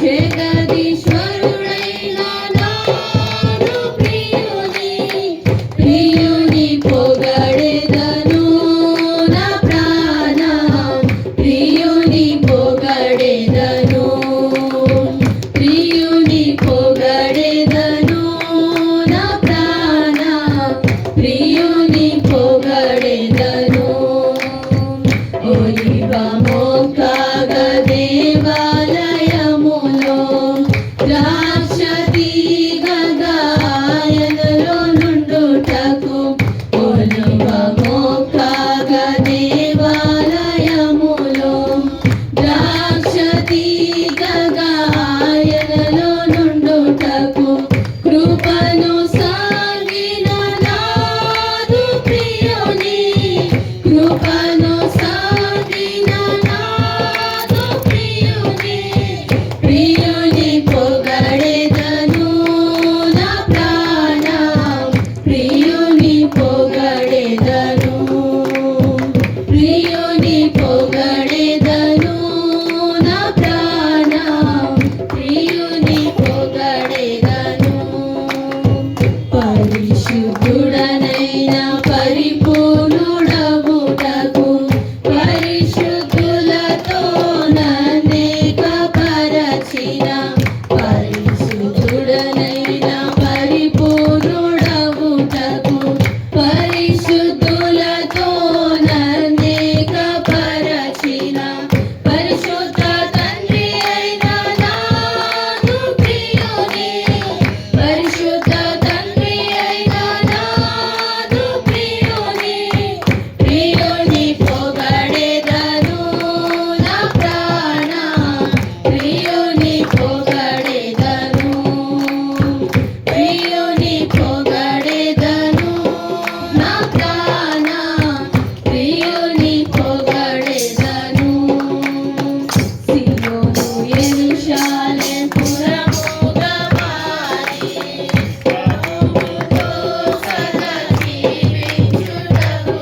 జగదీశ్వరుడైన నాను ప్రియుని ప్రియుని పొగడెదను నా ప్రాణం ప్రియుని పొగడెదను ప్రియుని పొగడెదను నా ప్రాణం ప్రియుని పొగడెదను ఒలివ మోకాగ దేవాలయములో ద్రాక్షతీగ గాయనలో నుండుటకు ఒలివ మోకాగ దేవాలయములో ద్రాక్షతీగ గాయనలో నుండుటకు కృపను సాగిన నాదు ప్రియుని కృపను సాగిన నాదు ప్రియుని ప్రియుని పొగడెదను నా ప్రాణం ప్రియుని పొగడెదను ప్రియుని పొగడెదను నా ప్రాణం ప్రియుని పొగడెదను పరిశుద్ధుడనైన పరిపూర్ణుడవుటకు పరిశుద్ధులతో నన్నేక పరచిన పరిశుద్ధుడనైన పరిపూర్ణుడవుటకు పరిశుద్ధులతో నన్నేక పరచిన పరిశుద్ధ తండ్రి అయిన నాదు ప్రియుని పరిశుద్ధ తండ్రి అయిన నాదు ప్రియుని ప్రియుని పొగడెదను నా ప్రాణం ప్రియుని పొగడెదను ప్రియుని పొగడెదను నా ప్రాణం ప్రియుని పొగడెదను సియోను యెరూషలేము పురముగా మారి ప్రభువుతో సదా జీవించుటకు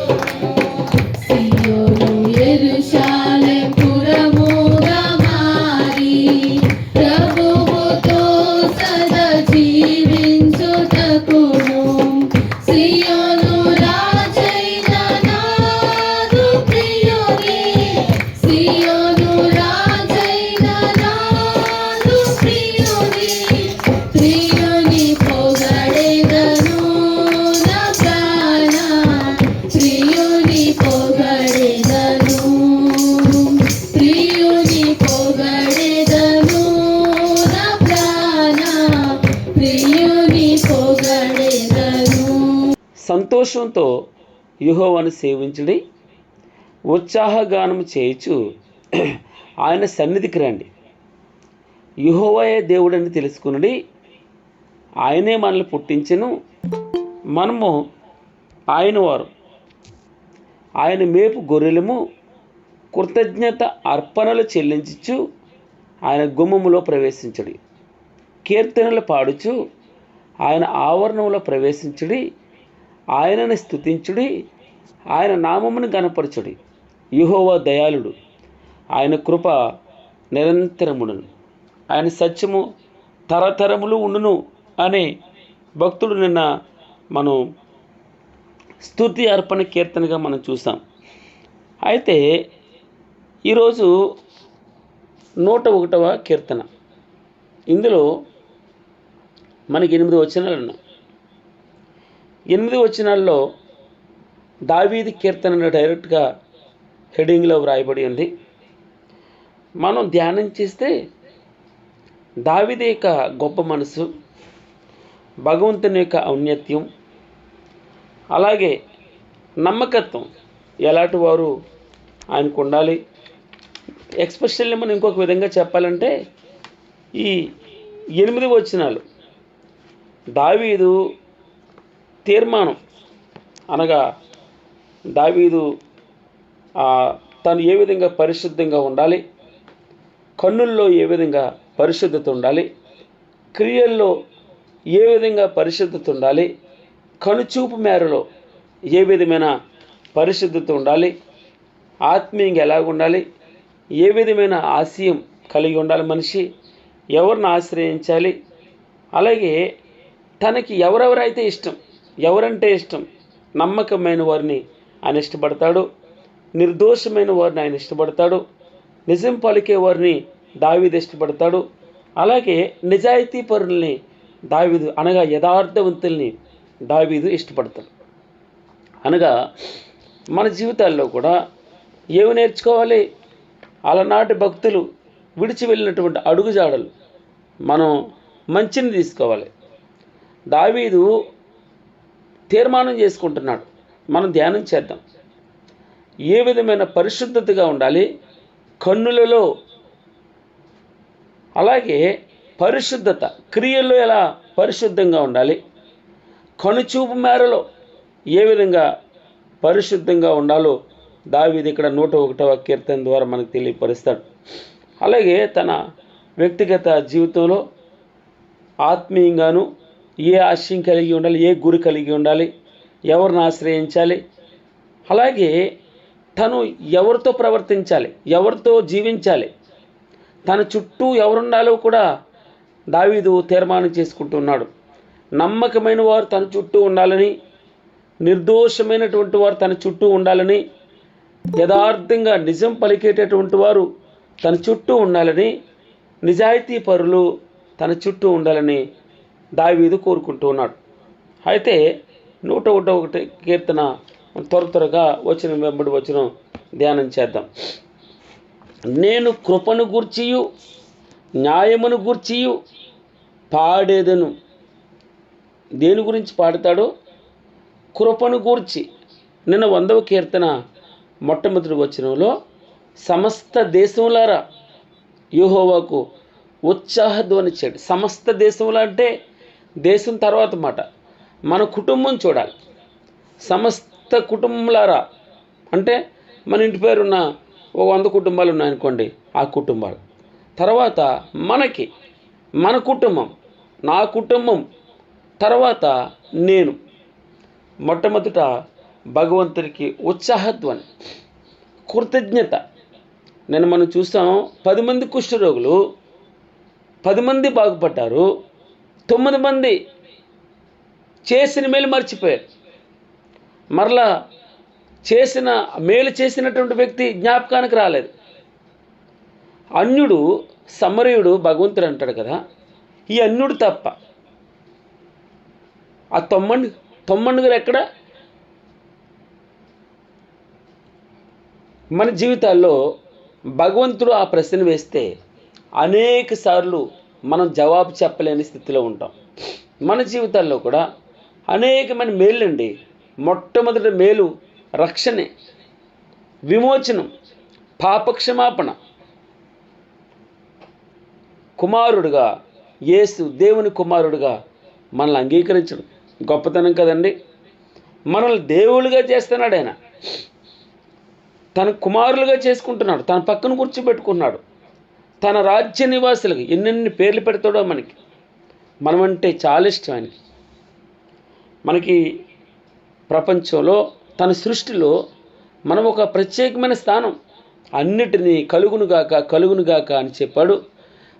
సియోను యెరూషలేము పురముగా మారి ప్రభువుతో సదా జీవించుటకును సియోను రాజైన నాదు ప్రియుని సియోను రాజైన నాదు ప్రియుని ప్రియుని పొగడెదను నా ప్రాణం ప్రియుని పొగడెదను ప్రియుని పొగడెదను నా ప్రాణం ప్రియుని పొగడెదను సంతోషంతో యెహోవాను సేవించుడి ఉత్సాహగానము చేయుచు ఆయన సన్నిధికి రండి యెహోవాయే దేవుడని తెలుసుకునుడి ఆయనే మనల్ని పుట్టించెను మనము ఆయన వారు ఆయన మేపు గొర్రెలము కృతజ్ఞత అర్పణలు చెల్లించుచు ఆయన గుమ్మములో ప్రవేశించుడి కీర్తనలు పాడుచు ఆయన ఆవరణంలో ప్రవేశించుడి ఆయనను స్తుతించుడి ఆయన నామమును గణపరచుడి యెహోవా దయాళుడు ఆయన కృప నిరంతరమును ఆయన సత్యము తరతరములు ఉండును అనే భక్తుడు నిన్న మనం స్తుతి అర్పణ కీర్తనగా మనం చూసాం. అయితే ఈరోజు 101వ కీర్తన. ఇందులో మనకి 8 వచనాలు ఉన్నాయి. 8 వచనాల్లో దావీదు కీర్తన డైరెక్ట్గా హెడింగ్లో వ్రాయబడి ఉంది. మనం ధ్యానం చేస్తే దావీదు యొక్క గొప్ప మనసు, భగవంతుని యొక్క ఔన్నత్యం, అలాగే నమ్మకత్వం ఎలాంటి వారు ఆయనకు ఉండాలి. ఎక్స్పెషల్లీ మనం ఇంకొక విధంగా చెప్పాలంటే ఈ 8 వచనాలు దావీదు తీర్మానం, అనగా దావీదు తను ఏ విధంగా పరిశుద్ధంగా ఉండాలి, కన్నుల్లో ఏ విధంగా పరిశుద్ధత ఉండాలి, క్రియల్లో ఏ విధంగా పరిశుద్ధత ఉండాలి, కనుచూపు మేరలో ఏ విధమైన పరిశుద్ధత ఉండాలి, ఆత్మీయంగా ఎలాగ ఉండాలి, ఏ విధమైన ఆశయం కలిగి ఉండాలి మనిషి, ఎవరిని ఆశ్రయించాలి, అలాగే తనకి ఎవరెవరైతే ఇష్టం, ఎవరంటే ఇష్టం, నమ్మకమైన వారిని ఆయన ఇష్టపడతాడు, నిర్దోషమైన వారిని ఆయన ఇష్టపడతాడు, నిజం పలికే వారిని దావీదు ఇష్టపడతాడు, అలాగే నిజాయితీ పరుల్ని దావీదు అనగా యథార్థవంతుల్ని దావీదు ఇష్టపడతాడు. అనగా మన జీవితాల్లో కూడా ఏమి నేర్చుకోవాలి? అలనాటి భక్తులు విడిచి వెళ్ళినటువంటి అడుగుజాడలు మనం మంచిని తీసుకోవాలి. దావీదు తీర్మానం చేసుకుంటున్నాడు, మనం ధ్యానం చేద్దాం. ఏ విధమైన పరిశుద్ధతగా ఉండాలి కన్నులలో, అలాగే పరిశుద్ధత క్రియల్లో ఎలా పరిశుద్ధంగా ఉండాలి, కనుచూపు మేరలో ఏ విధంగా పరిశుద్ధంగా ఉండాలో దావీదు ఇక్కడ 101వ కీర్తన ద్వారా మనకు తెలియపరుస్తాడు. అలాగే తన వ్యక్తిగత జీవితంలో ఆత్మీయంగాను ఏ ఆశయం కలిగి ఉండాలి, ఏ గురి కలిగి ఉండాలి, ఎవరిని ఆశ్రయించాలి, అలాగే తను ఎవరితో ప్రవర్తించాలి, ఎవరితో జీవించాలి, తన చుట్టూ ఎవరుండాలో కూడా దావీదు తీర్మానం చేసుకుంటున్నాడు. నమ్మకమైన వారు తన చుట్టూ ఉండాలని, నిర్దోషమైనటువంటి వారు తన చుట్టూ ఉండాలని, యథార్థంగా నిజం పలికేటటువంటి వారు తన చుట్టూ ఉండాలని, నిజాయితీ పరులు తన చుట్టూ ఉండాలని దావీదు కోరుకుంటూ ఉన్నాడు. అయితే 101వ కీర్తన త్వరగా వచనం వెంబడి వచనం ధ్యానం చేద్దాం. నేను కృపను గూర్చియు న్యాయమును గూర్చియు పాడేదను. దేని గురించి పాడతాడో? కృపను గూర్చి. నిన్న 100వ కీర్తన మొట్టమొదటి వచనంలో సమస్త దేశములారా యెహోవాకు ఉత్సాహధ్వని చేయడు. సమస్త దేశములు అంటే దేశం తర్వాత మాట, మన కుటుంబం చూడాలి. సమస్త కుటుంబాలారా అంటే మన ఇంటి పేరున్న 100 కుటుంబాలు ఉన్నాయనుకోండి, ఆ కుటుంబాలు తర్వాత మనకి మన కుటుంబం, నా కుటుంబం తర్వాత నేను. మొట్టమొదట భగవంతుడికి ఉత్సాహధ్వని, కృతజ్ఞత. నేను మనం చూస్తాం 10 మంది కుష్ఠరోగులు, 10 మంది బాగుపడ్డారు, 9 మంది చేసిన మేలు మర్చిపోయారు. మరలా మేలు చేసినటువంటి వ్యక్తి జ్ఞాపకానికి రాలేదు. అన్యుడు సమరయుడు భగవంతుడు అంటాడు కదా, ఈ అన్యుడు తప్ప ఆ 9 ఎక్కడ? మన జీవితాల్లో భగవంతుడు ఆ ప్రశ్న వేస్తే అనేక సార్లు మనం జవాబు చెప్పలేని స్థితిలో ఉంటాం. మన జీవితాల్లో కూడా అనేకమైన మేళ్ళండి. మొట్టమొదటి మేలు రక్షణే, విమోచనం, పాపక్షమాపణ. కుమారుడుగా యేసు దేవుని కుమారుడుగా మనల్ని అంగీకరించడం గొప్పతనం కదండి. మనల్ని దేవుళ్ళుగా చేస్తున్నాడు ఆయన, తన కుమారులుగా చేసుకుంటున్నాడు, తన పక్కన కూర్చోబెట్టుకున్నాడు. తన రాజ్య నివాసులకు ఎన్నెన్ని పేర్లు పెడతాడో మనకి. మనమంటే చాలా ఇష్టం ఆయనకి. మనకి ప్రపంచంలో తన సృష్టిలో మనం ఒక ప్రత్యేకమైన స్థానం. అన్నిటినీ కలుగునుగాక అని చెప్పాడు.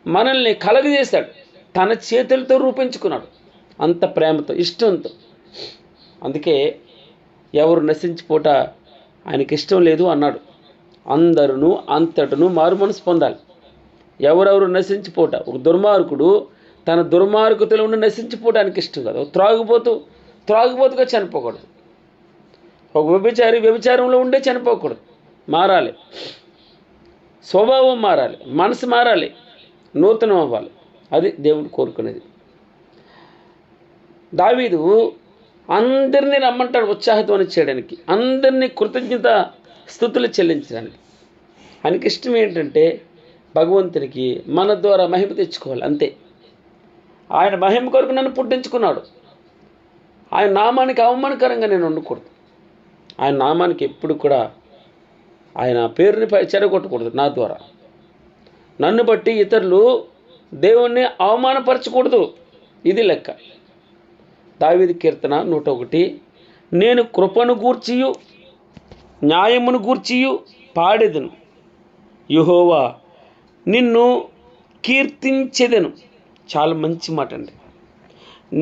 మనల్ని కలగజేశాడు, తన చేతులతో రూపించుకున్నాడు, అంత ప్రేమతో ఇష్టంతో. అందుకే ఎవరు నశించిపోట ఆయనకి ఇష్టం లేదు అన్నాడు. అందరూ అంతటను మారు మనసు పొందాలి. ఎవరెవరు నశించిపోట, ఒక దుర్మార్గుడు తన దుర్మార్గతలో ఉండి నశించిపోవడానికి ఇష్టం కాదు. త్రాగుబోతుగా చనిపోకూడదు. ఒక వ్యభిచారంలో ఉండే చనిపోకూడదు. మారాలి, స్వభావం మారాలి, మనసు మారాలి, నూతనం అవ్వాలి. అది దేవుడు కోరుకునేది. దావీదు అందరినీ రమ్మంటాడు ఉత్సాహధ్వని చేయడానికి, అందరినీ కృతజ్ఞత స్తుతులు చెల్లించడానికి. ఆయనకి ఇష్టం ఏంటంటే భగవంతునికి మన ద్వారా మహిమ తెచ్చుకోవాలి, అంతే. ఆయన మహిమ కొరకు నన్ను పుట్టించుకున్నాడు. ఆయన నామానికి అవమానకరంగా నేను ఉండకూడదు. ఆయన నామానికి ఎప్పుడు కూడా ఆయన పేరుని చెడగొట్టకూడదు. నా ద్వారా నన్ను బట్టి ఇతరులు దేవుణ్ణి అవమానపరచకూడదు. ఇది లెక్క. దావీదు కీర్తన 101. నేను కృపను గూర్చియు న్యాయమును గూర్చియు పాడెదను. యెహోవా నిన్ను కీర్తించెదను. చాలా మంచి మాట అండి.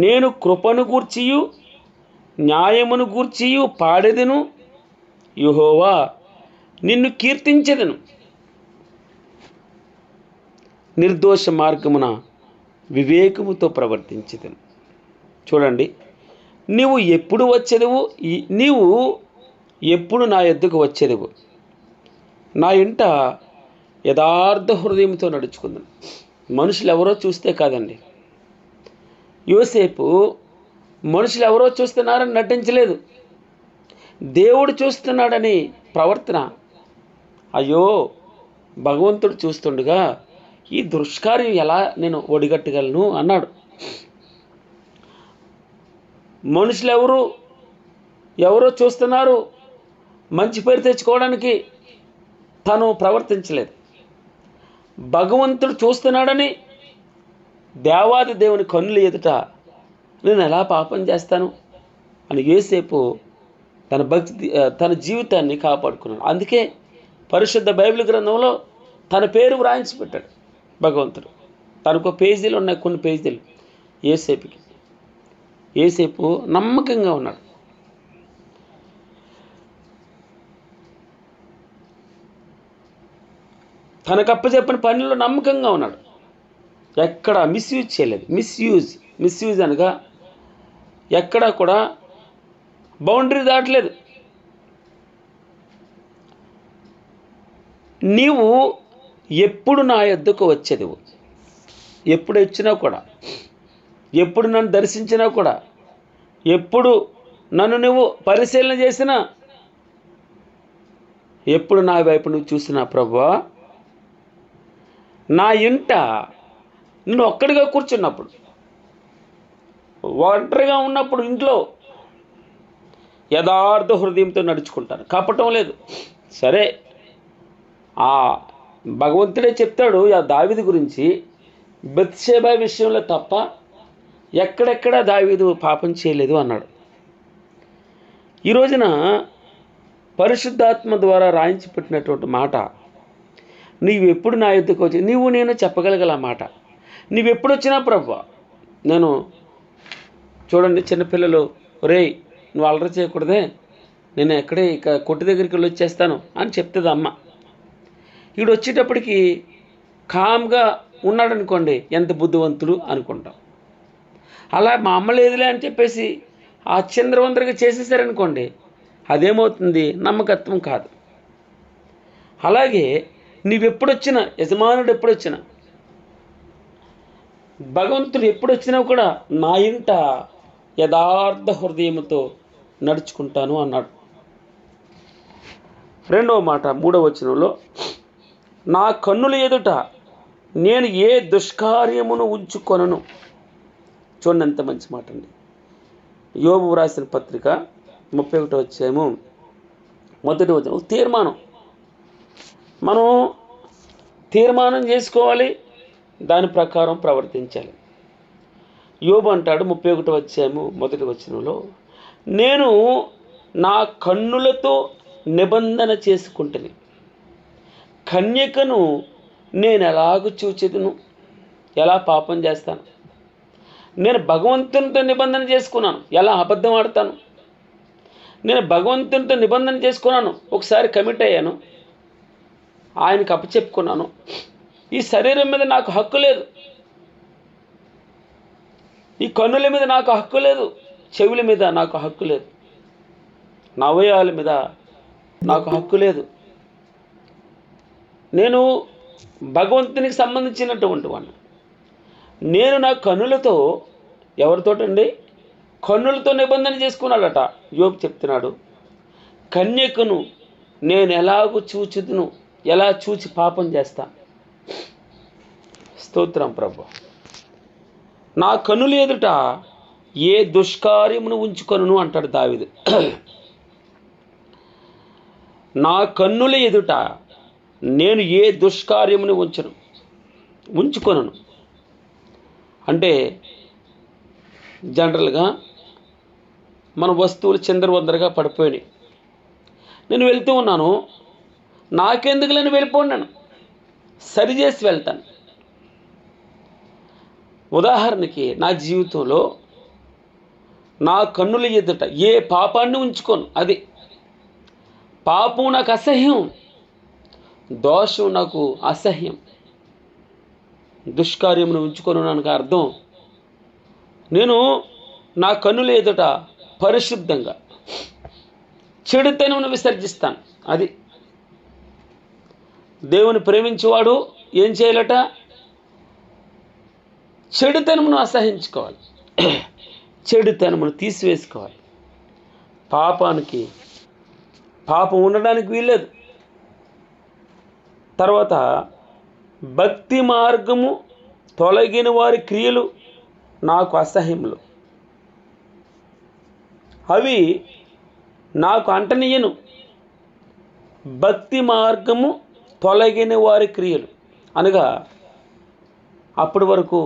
నేను కృపను గూర్చియు న్యాయమును గూర్చియు పాడెదను. యెహోవా నిన్ను కీర్తించెదను. నిర్దోష మార్గమున వివేకముతో ప్రవర్తించెదను. చూడండి, నీవు ఎప్పుడు వచ్చేదవు, నీవు ఎప్పుడు నా యొద్దకు వచ్చేదవు, నా ఇంట యథార్థ హృదయంతో నడుచుకుందాం. మనుషులు ఎవరో చూస్తే కాదండి. యోసేపు మనుషులు ఎవరో చూస్తున్నారని నటించలేదు. దేవుడు చూస్తున్నాడని ప్రవర్తన. అయ్యో, భగవంతుడు చూస్తుండగా ఈ దుష్కార్యం ఎలా నేను ఒడిగట్టగలను అన్నాడు. మనుషులు ఎవరో చూస్తున్నారు, మంచి పేరు తెచ్చుకోవడానికి తను ప్రవర్తించలేదు. భగవంతుడు చూస్తున్నాడని దేవాది దేవుని కన్నుల ఎదుట నేను ఎలా పాపం చేస్తాను అని యోసేపు తన జీవితాన్ని కాపాడుకున్నాడు. అందుకే పరిశుద్ధ బైబిల్ గ్రంథంలో తన పేరు వ్రాయించి పెట్టాడు భగవంతుడు. తనకు పేజీలు ఉన్నాయి, కొన్ని పేజీలు యోసేపుకి. యోసేపు నమ్మకంగా ఉన్నాడు. తనకు అప్పచెప్పిన పనిలో నమ్మకంగా ఉన్నాడు. ఎక్కడ మిస్యూజ్ చేయలేదు. మిస్యూజ్ అనగా ఎక్కడా కూడా బౌండరీ దాటలేదు. నీవు ఎప్పుడు నా యొద్దకు వచ్చేదివు, ఎప్పుడు వచ్చినా కూడా, ఎప్పుడు నన్ను దర్శించినా కూడా, ఎప్పుడు నన్ను నువ్వు పరిశీలన చేసినా, ఎప్పుడు నా వైపు నువ్వు చూసినా, ప్రభువా, నా ఇంట నేను ఒక్కడిగా కూర్చున్నప్పుడు, ఒంటరిగా ఉన్నప్పుడు ఇంట్లో యథార్థ హృదయంతో నడుచుకుంటాను, కపటం లేదు. సరే, ఆ భగవంతుడే చెప్తాడు ఆ దావీదు గురించి, బత్షెబా విషయంలో తప్ప ఎక్కడెక్కడ దావీదు పాపం చేయలేదు అన్నాడు. ఈ రోజున పరిశుద్ధాత్మ ద్వారా రాయించి పెట్టినటువంటి మాట, నీవెప్పుడు నా యొద్దకు వచ్చి నీవు నేను చెప్పగలగల మాట. నీవెప్పుడు వచ్చినా ప్రభువా, నేను చూడండి, చిన్నపిల్లలు, ఒరేయ్ నువ్వు అల్లరి చేయకూడదే, నేను ఎక్కడే ఇక కొట్టు దగ్గరికి వెళ్ళి వచ్చేస్తాను అని చెప్తుంది అమ్మ. వీడు వచ్చేటప్పటికి కామ్గా ఉన్నాడనుకోండి, ఎంత బుద్ధివంతుడు అనుకుంటాం. అలా మా అమ్మ లేదులే అని చెప్పేసి ఆ చంద్రవందరగా చేసేసారనుకోండి, అదేమవుతుంది? నమ్మకత్వం కాదు. అలాగే నీవెప్పుడొచ్చినా, యజమానుడు ఎప్పుడొచ్చినా, భగవంతుడు ఎప్పుడొచ్చినా కూడా నా ఇంట యథార్థ హృదయముతో నడుచుకుంటాను అన్నాడు. రెండవ మాట 3వ వచనంలో, నా కన్నుల ఎదుట నేను ఏ దుష్కార్యమును ఉంచుకొనను. చూడండి ఎంత మంచి మాట అండి. యోబు రాసిన పత్రిక 31వ అధ్యాయము 1వ వచనం. తీర్మానం, మనం తీర్మానం చేసుకోవాలి, దాని ప్రకారం ప్రవర్తించాలి. యోబు అంటాడు 31వ అధ్యాయము 1వ వచనంలో, నేను నా కన్నులతో నిబంధన చేసుకుంటుని, కన్యకను నేను ఎలాగూ చూచెదను, ఎలా పాపం చేస్తాను. నేను భగవంతునితో నిబంధన చేసుకున్నాను, ఎలా అబద్ధం ఆడతాను. నేను భగవంతునితో నిబంధన చేసుకున్నాను, ఒకసారి కమిట్ అయ్యాను, ఆయనకు అప్పచెప్పుకున్నాను. ఈ శరీరం మీద నాకు హక్కు లేదు, ఈ కన్నుల మీద నాకు హక్కు లేదు, చెవుల మీద నాకు హక్కు లేదు, నా అవయవాల మీద నాకు హక్కు లేదు. నేను భగవంతునికి సంబంధించినటువంటి వాడిని. నేను నా కన్నులతో, ఎవరితోటండి? కన్నులతో నిబంధన చేసుకున్నాడట యోబు చెప్తున్నాడు. కన్యకను నేను ఎలాగూ చూచుదును, ఎలా చూచి పాపం చేస్తా. స్తోత్రం ప్రభు. నా కన్నుల ఎదుట ఏ దుష్కార్యమును ఉంచుకొనును అంటాడు దావీదు. నా కన్నుల ఎదుట నేను ఏ దుష్కార్యమును ఉంచుకొనను. అంటే జనరల్గా మన వస్తువులు చిందరవందరగా పడిపోయినాయి, నేను వెళ్తూ ఉన్నాను, నాకెందుకు నేను వెళ్ళిపోన్నాను, సరిచేసి వెళ్తాను. ఉదాహరణకి నా జీవితంలో నా కన్నుల ఎదుట ఏ పాపాన్ని ఉంచుకోను. అది పాపం నాకు అసహ్యం, దోషం నాకు అసహ్యం. దుష్కార్యమును ఉంచుకొని నాకు అర్థం, నేను నా కన్నుల ఎదుట పరిశుద్ధంగా చెడుతనమును విసర్జిస్తాను. అది దేవుని ప్రేమించేవాడు ఏం చేయాలట? చెడుతనమును అసహించుకోవాలి, చెడుతనమును తీసివేసుకోవాలి. పాపం ఉండడానికి వీల్లేదు. తర్వాత భక్తి మార్గము తొలగిన వారి క్రియలు నాకు అసహ్యములు, అవి నాకు అంటనీయను. భక్తి మార్గము తొలగిన వారి క్రియలు అనగా అప్పటి వరకు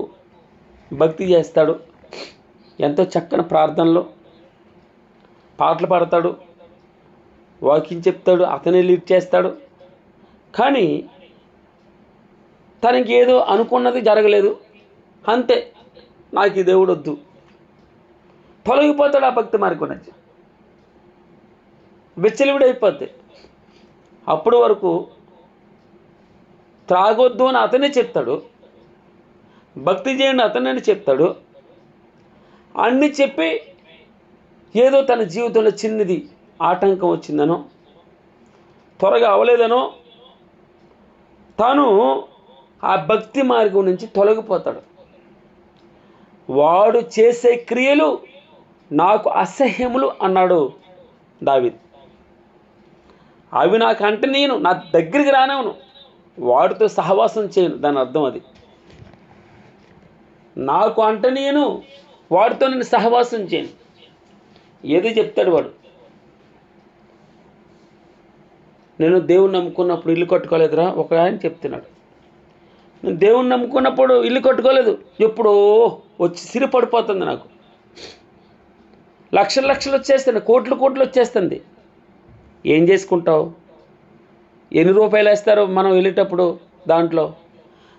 భక్తి చేస్తాడు, ఎంతో చక్కని ప్రార్థనలో పాటలు పాడతాడు, వాకింగ్ చెప్తాడు, అతనే లీడ్ చేస్తాడు. కానీ తనకి ఏదో అనుకున్నది జరగలేదు, అంతే, నాకు ఈ దేవుడు వద్దు, తొలగిపోతాడు. ఆ భక్తి మార్గం నుంచి విచ్చలవిడైపోద్ది. అప్పటి వరకు త్రాగొద్దు అని అతనే చెప్తాడు, భక్తి చేయండి అతనే చెప్తాడు. అన్నీ చెప్పి ఏదో తన జీవితంలో చిన్నది ఆటంకం వచ్చిందనో, త్వరగా అవలేదనో తాను ఆ భక్తి మార్గం నుంచి తొలగిపోతాడు. వాడు చేసే క్రియలు నాకు అసహ్యములు అన్నాడు దావీదు. అవి నాకు అంటే నేను నా దగ్గరికి రానివ్వను, వాడితో సహవాసం చేయను. దాని అర్థం అది. నాకు అంటే నేను వాడితో నేను సహవాసం చేయను. ఏది చెప్తాడు వాడు, నేను దేవుణ్ణి నమ్ముకున్నప్పుడు ఇల్లు కట్టుకోలేదురా ఒక ఆయన చెప్తున్నాడు. నేను దేవుణ్ణి నమ్ముకున్నప్పుడు ఇల్లు కట్టుకోలేదు, ఎప్పుడో వచ్చి సిరి పడిపోతుంది నాకు, లక్షలు లక్షలు వచ్చేస్తుంది, కోట్లు కోట్లు వచ్చేస్తుంది. ఏం చేసుకుంటావు? ఎన్ని రూపాయలు వేస్తారో మనం వెళ్ళేటప్పుడు, దాంట్లో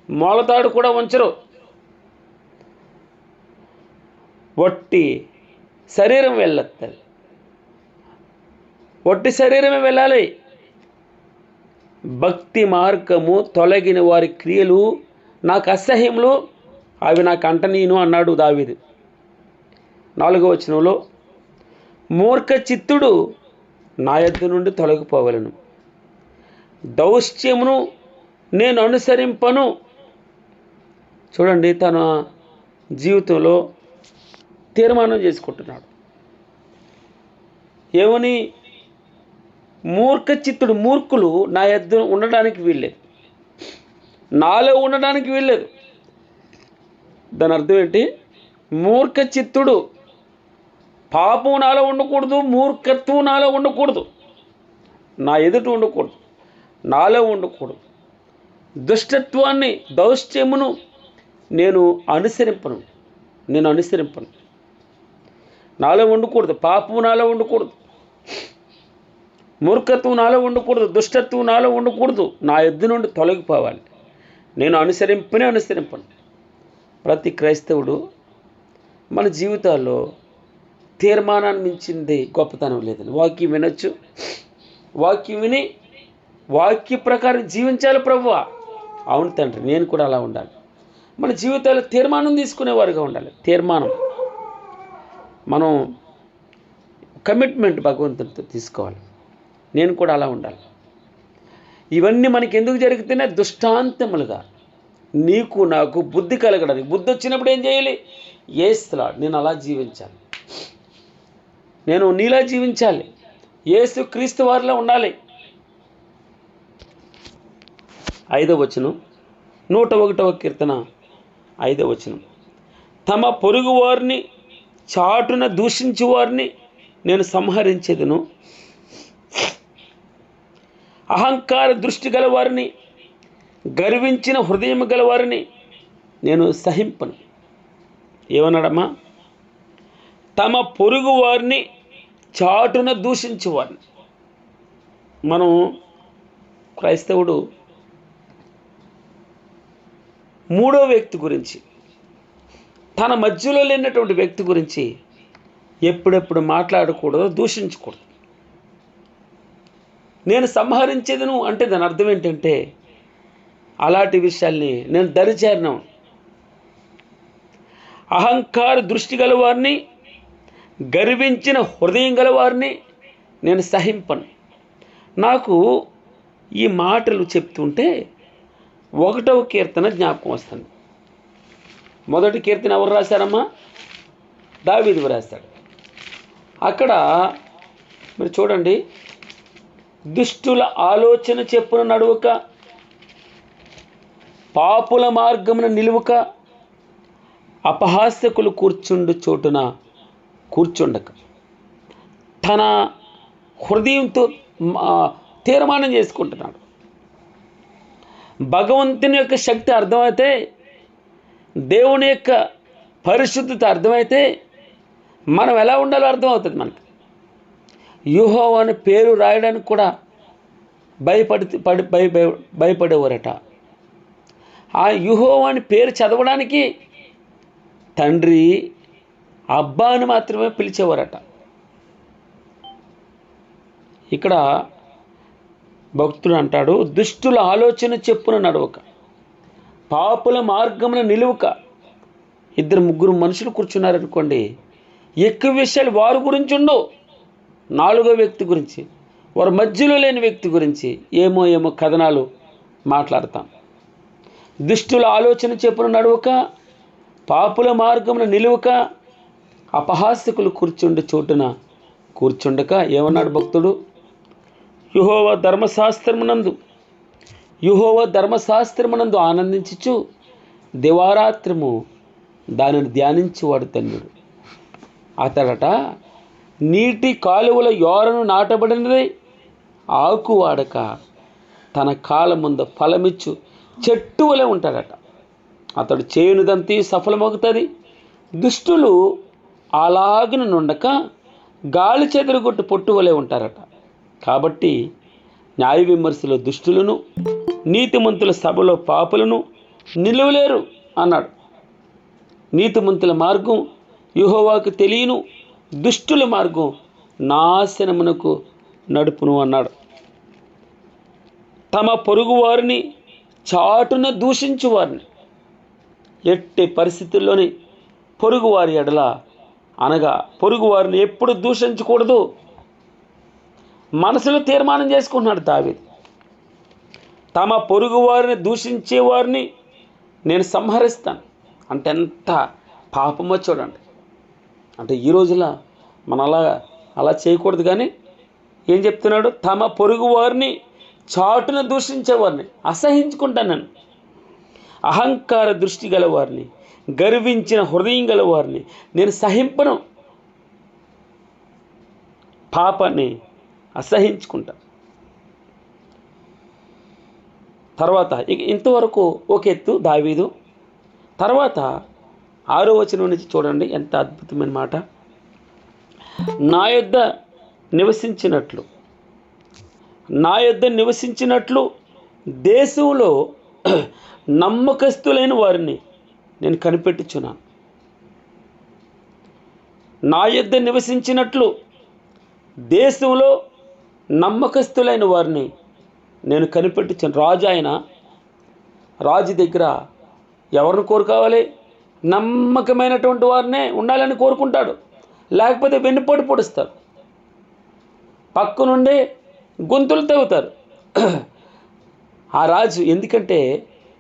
మొలతాడు కూడా ఉంచరు, వట్టి శరీరం వెళ్ళొస్తుంది, వట్టి శరీరమే వెళ్ళాలి. భక్తి మార్గము తొలగిన వారి క్రియలు నాకు అసహ్యములు, అవి నాకు అంటనీను అన్నాడు దావీదు. 4వ వచనంలో మూర్ఖ చిత్తుడు నా యొద్ద నుండి తొలగిపోవలను, దౌష్ట్యమును నేను అనుసరింపను. చూడండి, తన జీవితంలో తీర్మానం చేసుకుంటున్నాడు. ఏమని? మూర్ఖ చిత్తుడు, మూర్ఖులు నా యొద్ద ఉండడానికి వీల్లేదు, నాలో ఉండడానికి వీల్లేదు. దాని అర్థం ఏంటి? మూర్ఖ చిత్తుడు, పాపం నాలో ఉండకూడదు, మూర్ఖత్వం నాలో ఉండకూడదు, నా ఎదుట ఉండకూడదు, నాలో ఉండకూడదు. దుష్టత్వాన్ని, దౌష్ట్యమును నేను అనుసరింపను, నాలో ఉండకూడదు. పాపము నాలో ఉండకూడదు, మూర్ఖత్వం నాలో ఉండకూడదు, దుష్టత్వం నాలో ఉండకూడదు. నా యొద్ద నుండి తొలగిపోవాలి. నేను అనుసరింపను. ప్రతి క్రైస్తవుడు మన జీవితాల్లో తీర్మానాన్ని మించింది గొప్పతనం లేదని. వాక్యం వినొచ్చు, వాక్యం విని వాక్య ప్రకారం జీవించాలి ప్రభువా. అవును తండ్రి, నేను కూడా అలా ఉండాలి. మన జీవితాల్లో తీర్మానం తీసుకునేవారుగా ఉండాలి. తీర్మానం, మనం కమిట్మెంట్ భగవంతునితో తీసుకోవాలి. నేను కూడా అలా ఉండాలి. ఇవన్నీ మనకి ఎందుకు జరుగుతున్నాయి? దుష్టాంతములుగా నీకు నాకు బుద్ధి కలగడానికి. బుద్ధి వచ్చినప్పుడు ఏం చేయాలి? యేసులా నేను అలా జీవించాలి, నేను నీలా జీవించాలి, యేసు క్రీస్తు వారిలో ఉండాలి. 5వ వచనం, 101వ కీర్తన 5వ వచనం. తమ పొరుగు వారిని చాటున దూషించు వారిని నేను సంహరించేదను, అహంకార దృష్టి గలవారిని, గర్వించిన హృదయం గలవారిని నేను సహింపను. ఏమన్నాడమ్మా? తమ పొరుగు వారిని చాటున దూషించేవారిని. మనం క్రైస్తవుడు మూడో వ్యక్తి గురించి, తన మధ్యలో లేనటువంటి వ్యక్తి గురించి ఎప్పుడెప్పుడు మాట్లాడకూడదు, దూషించకూడదు. నేను సంహరించేదను అంటే దాని అర్థం ఏంటంటే అలాంటి విషయాల్ని నేను దరిచేరను. అహంకార దృష్టి గలవారిని, గర్వించిన హృదయం గలవారిని నేను సహింపను. నాకు ఈ మాటలు చెప్తుంటే 1వ కీర్తన జ్ఞాపకం వస్తుంది. మొదటి కీర్తన ఎవరు రాశారమ్మా? దావీదు రాశాడు. అక్కడ మీరు చూడండి, దుష్టుల ఆలోచన చెప్పున నడువక, పాపుల మార్గమున నిలువక, అపహాస్యకులు కూర్చుండు చోటున కూర్చుండక. తన హృదయంతో తీర్మానం చేసుకుంటున్నాడు. భగవంతుని యొక్క శక్తి అర్థమైతే, దేవుని యొక్క పరిశుద్ధత అర్థమైతే మనం ఎలా ఉండాలో అర్థమవుతుంది మనకి. యెహోవా అనే పేరు రాయడానికి కూడా భయపడేవారట. ఆ యెహోవా అని పేరు చదవడానికి తండ్రి అబ్బా అని మాత్రమే పిలిచేవారట. ఇక్కడ భక్తుడు అంటాడు, దుష్టుల ఆలోచన చెప్పున నడవక, పాపుల మార్గమున నిలువక. 2-3 మనుషులు కూర్చున్నారనుకోండి, ఎక్కువ విషయాలు వారి గురించి ఉండవు. 4వ వ్యక్తి గురించి, వారి మధ్యలో లేని వ్యక్తి గురించి ఏమో కథనాలు మాట్లాడతాం. దుష్టుల ఆలోచన చెప్పున నడవక, పాపుల మార్గమున నిలువక, అపహాస్యకులు కూర్చుండే చోటున కూర్చుండక. ఏమన్నాడు భక్తుడు? యెహోవా ధర్మశాస్త్రమునందు ఆనందించుచు దివారాత్రము దానిని ధ్యానించువాడు ధన్యుడు. అతడట నీటి కాలువల యోరను నాటబడినది, ఆకు వాడక తన కాలం ముందు ఫలమిచ్చు చెట్టు వలె ఉంటాడట. అతడు చేయునిదంతా సఫలమవుతుంది. దుష్టులు అలాగిన నుండక గాలి చెదరగొట్టు పొట్టు వలె ఉంటారట. కాబట్టి న్యాయ విమర్శలో దుష్టులను, నీతిమంతుల సభలో పాపులను నిలువలేరు అన్నాడు. నీతిమంతుల మార్గం యెహోవాకు తెలియను, దుష్టుల మార్గం నాశనమునకు నడుపును అన్నాడు. తమ పొరుగు వారిని చాటున దూషించు వారిని, ఎట్టి పరిస్థితుల్లోని పొరుగువారి ఎడల అనగా పొరుగువారిని ఎప్పుడు దూషించకూడదు మనసులో తీర్మానం చేసుకుంటున్నాడు దావీదు. తమ పొరుగువారిని దూషించేవారిని నేను సంహరిస్తాను అంటే ఎంత పాపమో చూడండి. అంటే ఈ రోజులో మనం అలా చేయకూడదు. కానీ ఏం చెప్తున్నాడు? తమ పొరుగువారిని చాటున దూషించేవారిని అసహించుకుంటాను నేను. అహంకార దృష్టి గలవారిని, గర్వించిన హృదయం గలవారిని నేను సహింపను. పాపాన్ని అసహించుకుంటా. తర్వాత ఇంతవరకు ఒక ఎత్తు దావీదు. తర్వాత 6వ వచనం నుంచి చూడండి ఎంత అద్భుతమైన మాట. నా యొద్ద నివసించినట్లు దేశంలో నమ్మకస్తులైన వారిని నేను కనిపెట్టుచున్నాను. నా యొద్ద నివసించినట్లు దేశంలో నమ్మకస్తులైన వారిని నేను కనిపెట్టుచాను. రాజు దగ్గర ఎవరిని కోరుకోవాలి? నమ్మకమైనటువంటి వారినే ఉండాలని కోరుకుంటాడు. లేకపోతే వెన్నుపోటు పొడుస్తారు, పక్క నుండి గొంతులు తవ్వుతారు. ఆ రాజు ఎందుకంటే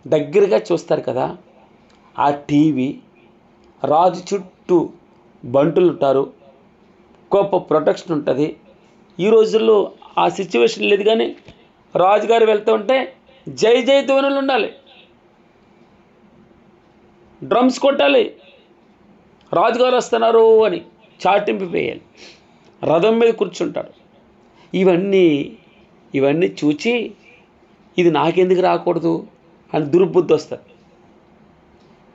దగ్గరగా చూస్తారు కదా. ఆ టీవీ, రాజు చుట్టూ బంటులు ఉంటారు, గొప్ప ప్రొటెక్షన్ ఉంటుంది. ఈ రోజుల్లో ఆ సిచ్యువేషన్ లేదు. కానీ రాజుగారు వెళ్తూ ఉంటే జై జై ధ్వనులు ఉండాలి, డ్రమ్స్ కొట్టాలి, రాజుగారు వస్తున్నారు అని చాటింపివేయాలి. రథం మీద కూర్చుంటాడు. ఇవన్నీ చూచి ఇది నాకెందుకు రాకూడదు అని దుర్బుద్ధి వస్తుంది.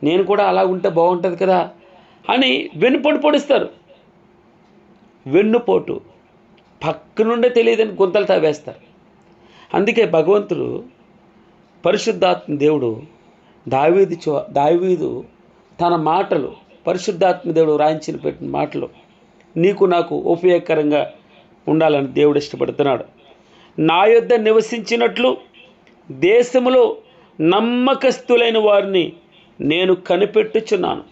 నేను కూడా అలా ఉంటే బాగుంటుంది కదా అని వెన్నుపోటు పొడిస్తారు. వెన్నుపోటు పక్క నుండే తెలియదని గుంతలు తవ్వేస్తారు. అందుకే భగవంతుడు పరిశుద్ధాత్మ దేవుడు దావీదు తన మాటలు పరిశుద్ధాత్మదేవుడు రాయించిన పెట్టిన మాటలు నీకు నాకు ఉపయోగకరంగా ఉండాలని దేవుడు ఇష్టపడుతున్నాడు. నా యొద్ద నివసించినట్లు దేశములో నమ్మకస్తులైన వారిని నేను కనిపెట్టుచున్నాను.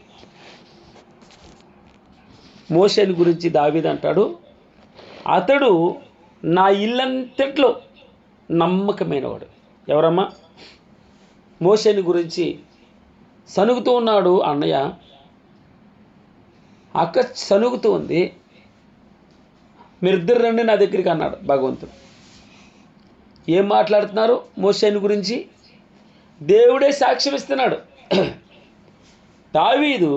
మోషేని గురించి దావీదు అంటాడు, అతడు నా ఇల్లంతట్లో నమ్మకమైనవాడు. ఎవరమ్మా? మోషేని గురించి సనుగుతూ ఉన్నాడు అన్నయ్య, అక్క సనుగుతూ ఉంది. మీరిద్దరు రండి నా దగ్గరికి అన్నాడు భగవంతుడు. ఏం మాట్లాడుతున్నారు మోషేని గురించి? దేవుడే సాక్ష్యం ఇస్తున్నాడు. దావీదు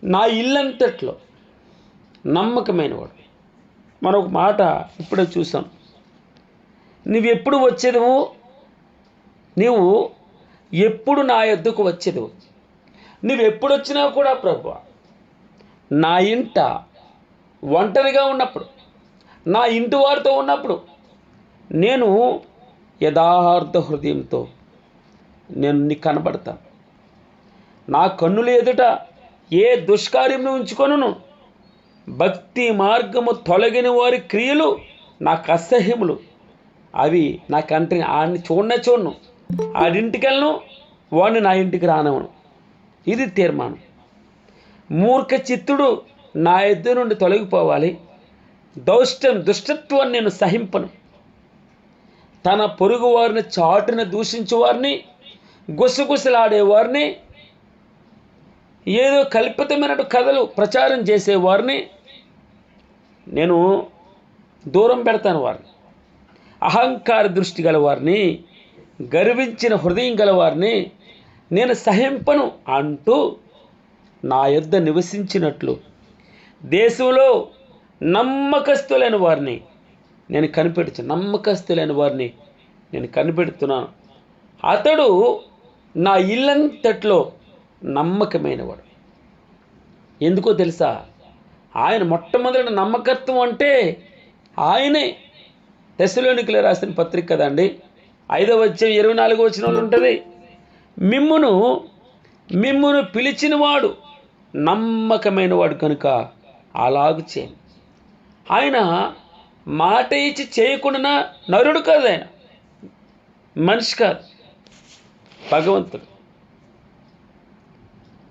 నా ఇల్లంతట్లో నమ్మకమైనవాడు. మనం ఒక మాట ఇప్పుడే చూసాం. నువ్వెప్పుడు వచ్చేదవు? నీవు ఎప్పుడు నా యొద్దకు వచ్చేదవు? నువ్వెప్పుడు వచ్చినా కూడా ప్రభువా, నా ఇంట ఒంటరిగా ఉన్నప్పుడు, నా ఇంటి వారితో ఉన్నప్పుడు నేను యథార్థ హృదయంతో నేను నీకు కనబడతాను. నా కన్నుల ఎదుట ఏ దుష్కార్యం ఉంచుకొనును. భక్తి మార్గము తొలగిన వారి క్రియలు నాకు అసహ్యములు. అవి నా కంటిని ఆడిని చూడను. ఆడింటికి వెళ్ళను, వాడిని నా ఇంటికి రానవను. ఇది తీర్మానం. మూర్ఖ చిత్తుడు నా ఎద్దు నుండి తొలగిపోవాలి. దుష్టత్వాన్ని నేను సహింపను. తన పొరుగు వారిని చాటున దూషించేవారిని, గుసగుసలాడేవారిని, ఏదో కల్పితమైన కథలు ప్రచారం చేసేవారిని నేను దూరం పెడతాను. వారిని అహంకార దృష్టి గలవారిని, గర్వించిన హృదయం గలవారిని నేను సహింపను అంటూ నా యొద్ద నివసించినట్లు దేశంలో నమ్మకస్తులైన వారిని నేను నమ్మకస్తులైన వారిని నేను కనిపెడుతున్నాను. అతడు నా ఇల్లంతట్లో నమ్మకమైనవాడు. ఎందుకో తెలుసా? ఆయన మొట్టమొదటి నమ్మకత్వం అంటే ఆయనే. తెస్సలోనికీయులకు రాసిన పత్రిక కదండి, 5వ అధ్యాయం 24వ వచనంలో ఉంటుంది, మిమ్మును పిలిచినవాడు నమ్మకమైనవాడు కనుక అలాగు చేయండి. ఆయన మాట ఇచ్చి చేయకుండా నరుడు కాదు, ఆయన మనిషి కాదు, భగవంతుడు.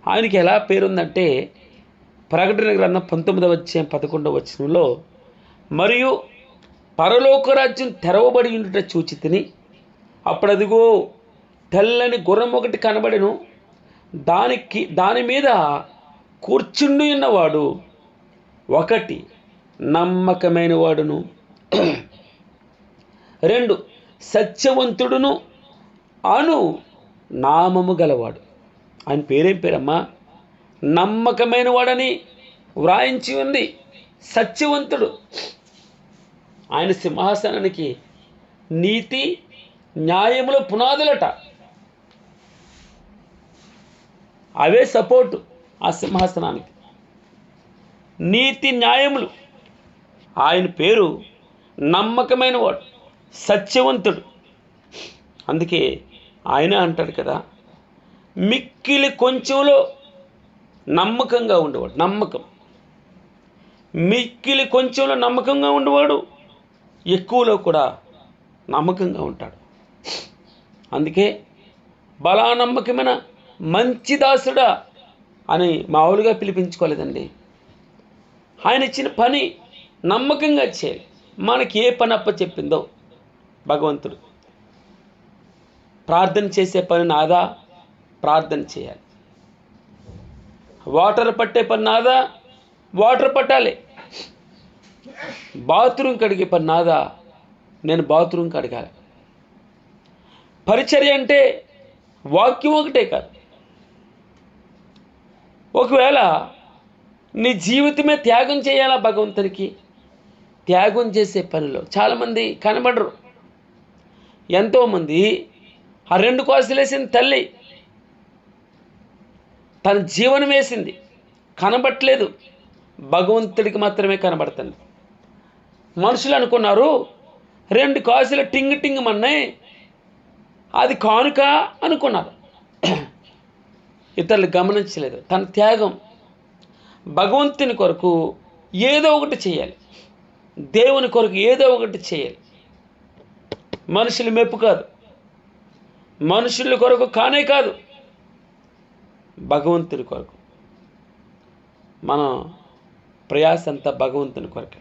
ఆయనకి ఎలా పేరుందంటే ప్రకటన గ్రంథం 19వ అధ్యాయం 11వ వచనంలో, మరియు పరలోక రాజ్యం తెరవబడి ఉండుట చూచితిని. అప్పుడు అదిగో తెల్లని గుర్రం ఒకటి కనబడెను. దాని మీద కూర్చుండి ఉన్నవాడు ఒకటి నమ్మకమైన వాడును, 2 సత్యవంతుడును అను నామము గలవాడు. ఆయన పేరేం పేరమ్మా? నమ్మకమైన వాడని వ్రాయించి ఉంది. సత్యవంతుడు. ఆయన సింహాసనానికి నీతి న్యాయముల పునాదులట. అవే సపోర్టు ఆ సింహాసనానికి. నీతి న్యాయములు. ఆయన పేరు నమ్మకమైన వాడు, సత్యవంతుడు. అందుకే ఆయన అంటాడు కదా, మిక్కిలి కొంచెంలో నమ్మకంగా ఉండేవాడు. మిక్కిలి కొంచెంలో నమ్మకంగా ఉండేవాడు ఎక్కువలో కూడా నమ్మకంగా ఉంటాడు. అందుకే బలా నమ్మకమైన మంచి దాసుడా అని మామూలుగా పిలిపించుకోలేదండి. ఆయన ఇచ్చిన పని నమ్మకంగా చేయాలి. మనకి ఏ పని అప్ప చెప్పిందో భగవంతుడు, ప్రార్థన చేసే పని నాదా, ప్రార్థన చేయాలి. వాటర్ పట్టే పని నాదా, వాటర్ పట్టాలి. బాత్రూమ్ కడిగే పని నాదా, నేను బాత్రూమ్ కడగాలి. పరిచర్య అంటే వాక్యం ఒకటే కాదు. ఒకవేళ నీ జీవితమే త్యాగం చేయాలా భగవంతునికి, త్యాగం చేసే పనిలో చాలామంది కనబడరు. ఎంతోమంది ఆ 2 కాసులు వేసిన తల్లి తన జీవనం వేసింది, కనబట్టలేదు, భగవంతుడికి మాత్రమే కనబడుతుంది. మనుషులు అనుకున్నారు 2 కాసులు టింగ్ మన్నాయి, అది కానుక అనుకున్నారు. ఇతరులు గమనించలేదు. తన త్యాగం భగవంతుని కొరకు ఏదో ఒకటి చేయాలి, దేవుని కొరకు ఏదో ఒకటి చేయాలి. మనుషుల మెప్పు కాదు, మనుషుల కొరకు కానే కాదు, భగవంతుని కొరకు. మన ప్రయాస అంతా భగవంతుని కొరకు.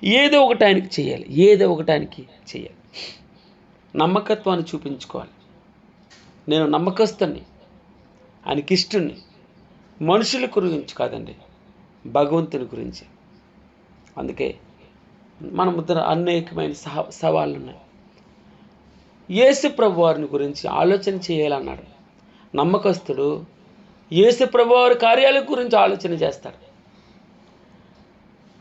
ఏదో ఒకటి ఆయనకి చేయాలి, ఏదో ఒకటి ఆయనకి చేయాలి. నమ్మకత్వాన్ని చూపించుకోవాలి. నేను నమ్మకస్తుని, ఆయనకి ఇష్టుని. మనుషుల గురించి కాదండి, భగవంతుని గురించి. అందుకే మన ముద్ర అనేకమైన సవాళ్ళు ఉన్నాయి. యేసు ప్రభు వారిని గురించి ఆలోచన చేయాలన్నాడు. నమ్మకస్తుడు యేసు ప్రభు వారి కార్యాల గురించి ఆలోచన చేస్తాడు.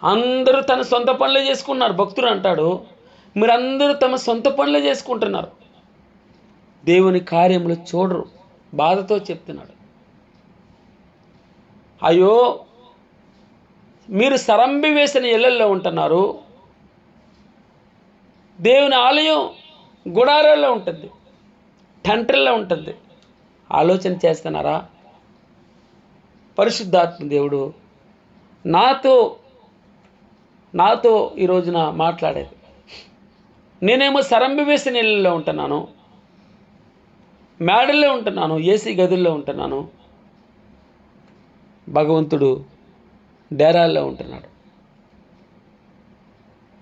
అందరూ తన సొంత పనులే చేసుకున్నారు. భక్తుడు అంటాడు, మీరందరూ తమ సొంత పనులే చేసుకుంటున్నారు, దేవుని కార్యములు చూడరు. బాధతో చెప్తున్నాడు. అయ్యో, మీరు సరంబి వేసిన ఇళ్లల్లో ఉంటున్నారు, దేవుని ఆలయం గుడారాల్లో ఉంటుంది, టెంట్రల్లో ఉంటుంది. ఆలోచన చేస్తున్నారా? పరిశుద్ధాత్మ దేవుడు నాతో ఈ రోజున మాట్లాడేది. నేనేమో సరంబి వేసిన ఇళ్ళల్లో ఉంటున్నాను, మేడల్లో ఉంటున్నాను, ఏసీ గదుల్లో ఉంటున్నాను. భగవంతుడు డేరాల్లో ఉంటున్నాడు.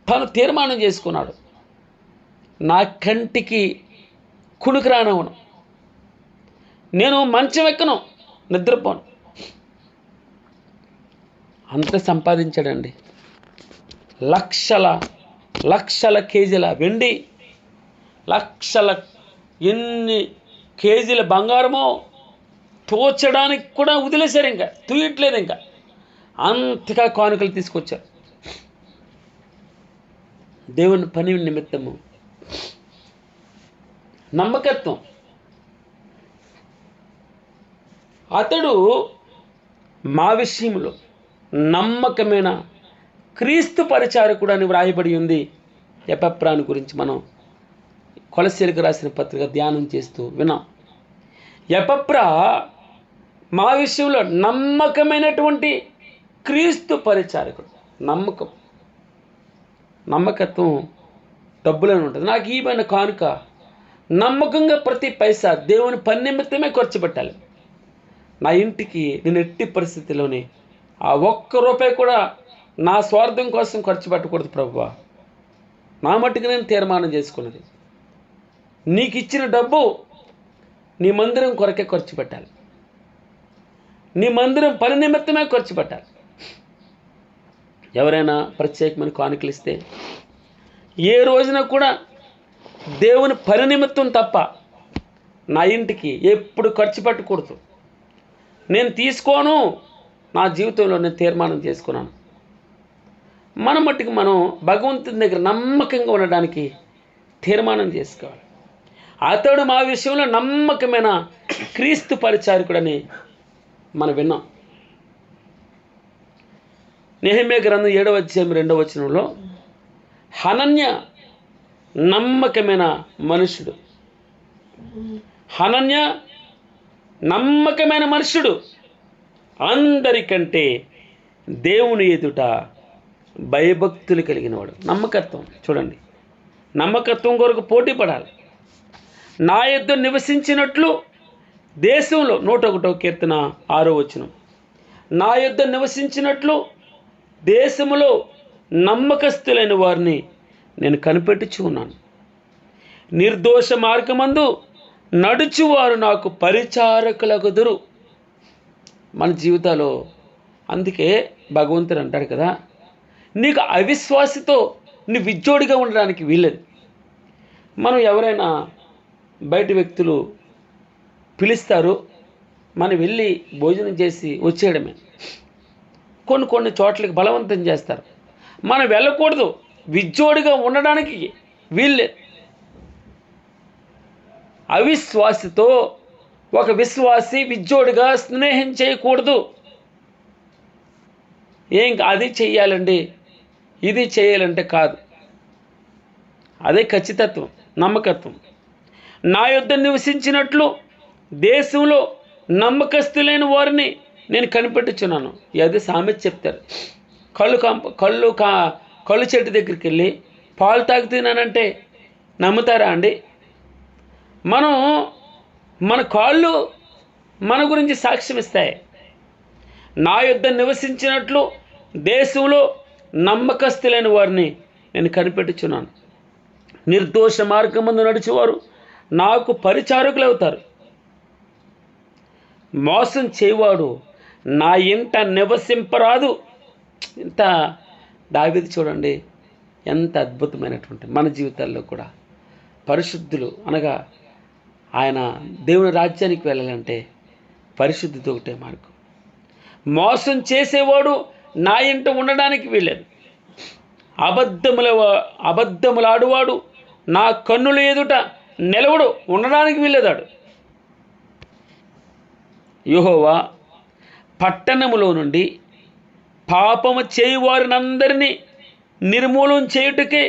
తను తీర్మానం చేసుకున్నాడు, నా కంటికి కునుకు రానవను, నేను మంచం ఎక్కను, నిద్రపోను. అంత సంపాదించాడండి. లక్షల కేజీల వెండి, ఎన్ని కేజీల బంగారమో తోచడానికి కూడా వదిలేశారు. ఇంకా తూయట్లేదు. ఇంకా అంతగా కానుకలు తీసుకొచ్చారు. దేవుని పని నిమిత్తము నమ్మకత్వం. అతడు మా విషయంలో నమ్మకమైన క్రీస్తు పరిచారకుడు అని వ్రాయబడి ఉంది. ఎపఫ్రాను గురించి మనం కొలస్సీలకు రాసిన పత్రిక ధ్యానం చేస్తూ విన్నాం. ఎపఫ్రా మా విషయంలో నమ్మకమైనటువంటి క్రీస్తు పరిచారకుడు. నమ్మకత్వం డబ్బులను ఉంటుంది. నాకు ఈమైన కానుక నమ్మకంగా ప్రతి పైసా దేవుని పని నిమిత్తమే ఖర్చు పెట్టాలి. నా ఇంటికి నేను ఎట్టి పరిస్థితిలోనే ఆ ₹1 కూడా నా స్వార్థం కోసం ఖర్చు పెట్టకూడదు ప్రభువా. నా మట్టుకు నేను తీర్మానం చేసుకున్నది, నీకు ఇచ్చిన డబ్బు నీ మందిరం కొరకే ఖర్చు పెట్టాలి, నీ మందిరం పని నిమిత్తమే ఖర్చు పెట్టాలి. ఎవరైనా ప్రత్యేకమైన కానుకలు ఇస్తే ఏ రోజున కూడా దేవుని పని నిమిత్తం తప్ప నా ఇంటికి ఎప్పుడు ఖర్చు పెట్టకూడదు. నేను తీసుకోను, నా జీవితంలో నేను తీర్మానం చేసుకున్నాను. మన మట్టుకు మనం భగవంతుని దగ్గర నమ్మకంగా ఉండడానికి తీర్మానం చేసుకోవాలి. అతడు మా విషయంలో నమ్మకమైన క్రీస్తు పరిచారకుడని మనం విన్నాం. నెహెమ్యా గ్రంథం 7వ అధ్యాయం 2వ వచనంలో హనన్య నమ్మకమైన మనుషుడు, హనన్య నమ్మకమైన మనుషుడు, అందరికంటే దేవుని ఎదుట భయభక్తులు కలిగినవాడు. నమ్మకత్వం చూడండి, నమ్మకత్వం కొరకు పోటీ పడాలి. నా యొద్ద నివసించినట్లు దేశంలో 101వ కీర్తన 6వ వచనం, నా యొద్ద నివసించినట్లు దేశములో నమ్మకస్తులైన వారిని నేను కనిపెట్టుచు ఉన్నాను. నిర్దోష మార్గమందు నడుచువారు నాకు పరిచారకులగుదురు. మన జీవితాల్లో అందుకే భగవంతుడు అంటాడు కదా, నీకు అవిశ్వాసతో నువ్వు విజ్జోడిగా ఉండడానికి వీల్లేదు. మనం ఎవరైనా బయట వ్యక్తులు పిలుస్తారు, మనం వెళ్ళి భోజనం చేసి వచ్చేయడమే. కొన్ని చోట్లకి బలవంతం చేస్తారు, మనం వెళ్ళకూడదు. విజ్జోడిగా ఉండడానికి వీల్లేదు. అవిశ్వాసితో ఒక విశ్వాసి విజ్జోడిగా స్నేహం చేయకూడదు. అది చెయ్యాలండి, ఇది చేయాలంటే కాదు. అదే ఖచ్చితత్వం, నమ్మకత్వం. నా యొద్ద నివసించినట్లు దేశంలో నమ్మకస్తులైన వారిని నేను కనిపెట్టుచున్నాను. అది సామెత చెప్తారు. కళ్ళు చెట్టు దగ్గరికి వెళ్ళి పాలు తాగుతున్నానంటే నమ్ముతారా అండి? మన కాళ్ళు మన గురించి సాక్ష్యం ఇస్తాయి. నా యొద్ద నివసించినట్లు దేశంలో నమ్మకస్తులైన వారిని నేను కనిపెట్టుచున్నాను. నిర్దోష మార్గమందు నడిచేవారు నాకు పరిచారకులు అవుతారు. మోసం చేయవాడు నా ఇంట నివసింపరాదు. ఇంత దావీదు చూడండి, ఎంత అద్భుతమైనటువంటి మన జీవితాల్లో కూడా పరిశుద్ధులు అనగా ఆయన దేవుని రాజ్యానికి వెళ్ళాలంటే పరిశుద్ధితో ఒకటే మార్గం. మోసం చేసేవాడు నా ఇంట ఉండడానికి వీలేదు. అబద్ధములాడువాడు నా కన్నుల ఎదుట నిలవడు, ఉండడానికి వీలేదాడు. యెహోవా పట్టణములో నుండి పాపము చేయువారినందరినీ నిర్మూలన చేయుటకే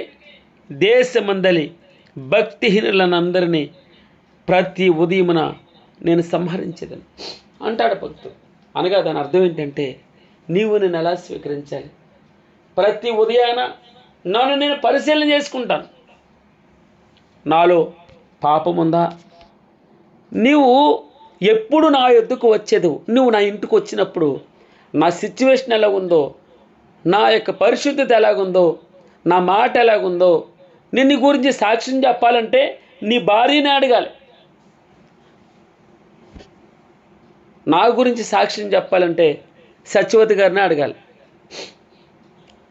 దేశమందలి భక్తిహీనులనందరినీ ప్రతి ఉదయమున నేను సంహరించేదను అంటాడు భక్తుడు. అనగా దాని అర్థం ఏంటంటే, నీవు నేను ఎలా స్వీకరించాలి? ప్రతి ఉదయాన నన్ను నేను పరిశీలన చేసుకుంటాను. నాలో పాపం ఉందా? నీవు ఎప్పుడు నా యొద్దకు వచ్చేదు, నువ్వు నా ఇంటికి వచ్చినప్పుడు నా సిచ్యువేషన్ ఎలాగుందో, నా యొక్క పరిశుద్ధత ఎలాగుందో, నా మాట ఎలాగుందో, నేను నీ గురించి సాక్ష్యం చెప్పాలంటే నీ భార్యని అడగాలి. నా గురించి సాక్ష్యం చెప్పాలంటే సత్యవతి గారిని అడగాలి.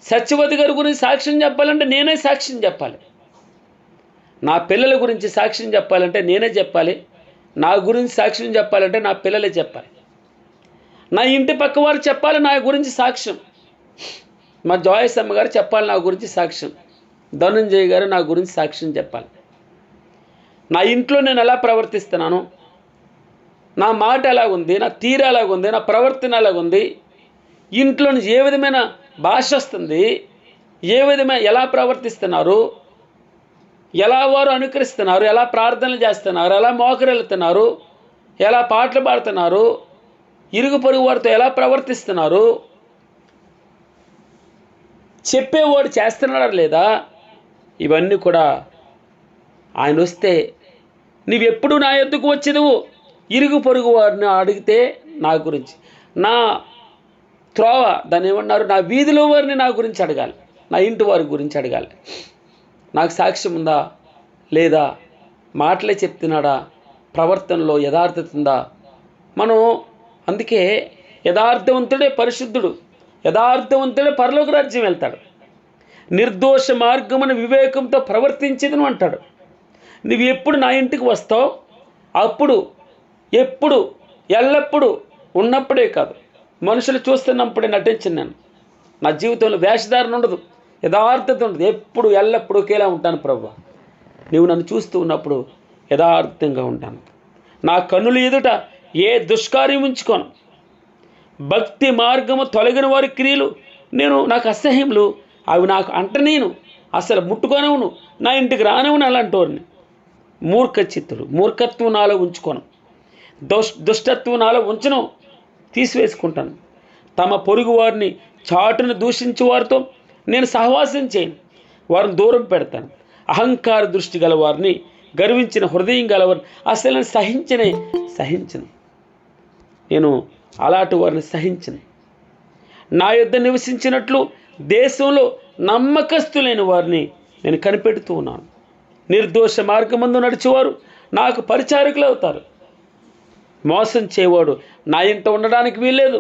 సత్యవతి గారి గురించి సాక్ష్యం చెప్పాలంటే నేనే సాక్ష్యం చెప్పాలి. నా పిల్లల గురించి సాక్ష్యం చెప్పాలంటే నేనే చెప్పాలి. నా గురించి సాక్ష్యం చెప్పాలంటే నా పిల్లలే చెప్పాలి. నా ఇంటి పక్క వారు చెప్పాలి నా గురించి సాక్ష్యం. మా జాయస్ అమ్మ గారు చెప్పాలి నా గురించి సాక్ష్యం. ధనంజయ్ గారు నా గురించి సాక్ష్యం చెప్పాలి. నా ఇంట్లో నేను ఎలా ప్రవర్తిస్తున్నాను, నా మాట ఎలాగుంది, నా తీరు ఎలాగుంది, నా ప్రవర్తన ఎలాగుంది, ఇంట్లో నుంచి ఏ విధమైన భాష వస్తుంది, ఏ విధమైన ఎలా ప్రవర్తిస్తున్నారు, ఎలా వారు అనుకరిస్తున్నారు, ఎలా ప్రార్థనలు చేస్తున్నారు, ఎలా మోకరెళ్తున్నారు, ఎలా పాటలు పాడుతున్నారు, ఇరుగు పొరుగు వారితో ఎలా ప్రవర్తిస్తున్నారు, చెప్పేవాడు చేస్తున్నాడా లేదా, ఇవన్నీ కూడా ఆయన వస్తే నీవెప్పుడు నా యొద్దకు వచ్చేదువు, ఇరుగు పొరుగు వారిని అడిగితే నా గురించి, నా త్రోవ దాన్ని ఏమన్నారు, నా వీధిలో వారిని నా గురించి అడగాలి, నా ఇంటి వారి గురించి అడగాలి. నాకు సాక్ష్యం ఉందా లేదా, మాటలే చెప్తున్నాడా, ప్రవర్తనలో యథార్థత ఉందా. మనం అందుకే యథార్థవంతుడే పరిశుద్ధుడు, యథార్థవంతుడే పరలోక రాజ్యం వెళ్తాడు. నిర్దోష మార్గమున వివేకంతో ప్రవర్తించేదను అంటాడు. నువ్వు ఎప్పుడు నా ఇంటికి వస్తావు, అప్పుడు ఎప్పుడు ఎల్లప్పుడూ ఉన్నప్పుడే కాదు, మనుషులు చూస్తున్నప్పుడే నటించను. నేను నా జీవితంలో వేషధారణ ఉండదు, యథార్థత ఉండదు, ఎప్పుడు ఎల్లప్పుడూ ఒకేలా ఉంటాను. ప్రభువా, నీవు నన్ను చూస్తూ ఉన్నప్పుడు యథార్థంగా ఉంటాను. నా కన్నుల ఎదుట ఏ దుష్కార్యం ఉంచుకోను. భక్తి మార్గము తొలగిన వారి క్రియలు నాకు అసహ్యములు, అవి నాకు అంటనేను, అసలు ముట్టుకోనవును, నా ఇంటికి రానవును అలాంటి వారిని. మూర్ఖ చిత్తులు, మూర్ఖత్వం నాలో ఉంచుకోను, దుష్టత్వం నాలో ఉంచను, తీసివేసుకుంటాను. తమ పొరుగు వారిని చాటును దూషించే వారితో నేను సహవాసం చేయను, వారిని దూరం పెడతాను. అహంకార దృష్టి గల వారిని, గర్వించిన హృదయం గలవారిని అసలు సహించను. నేను అలాంటి వారిని సహించను. నా యొద్ద నివసించినట్లు దేశంలో నమ్మకస్తులైన వారిని నేను కనిపెడుతూ ఉన్నాను. నిర్దోష మార్గమందు నడిచేవారు నాకు పరిచారకులు అవుతారు. మోసం చేయవాడు నా ఇంట ఉండడానికి వీల్లేదు.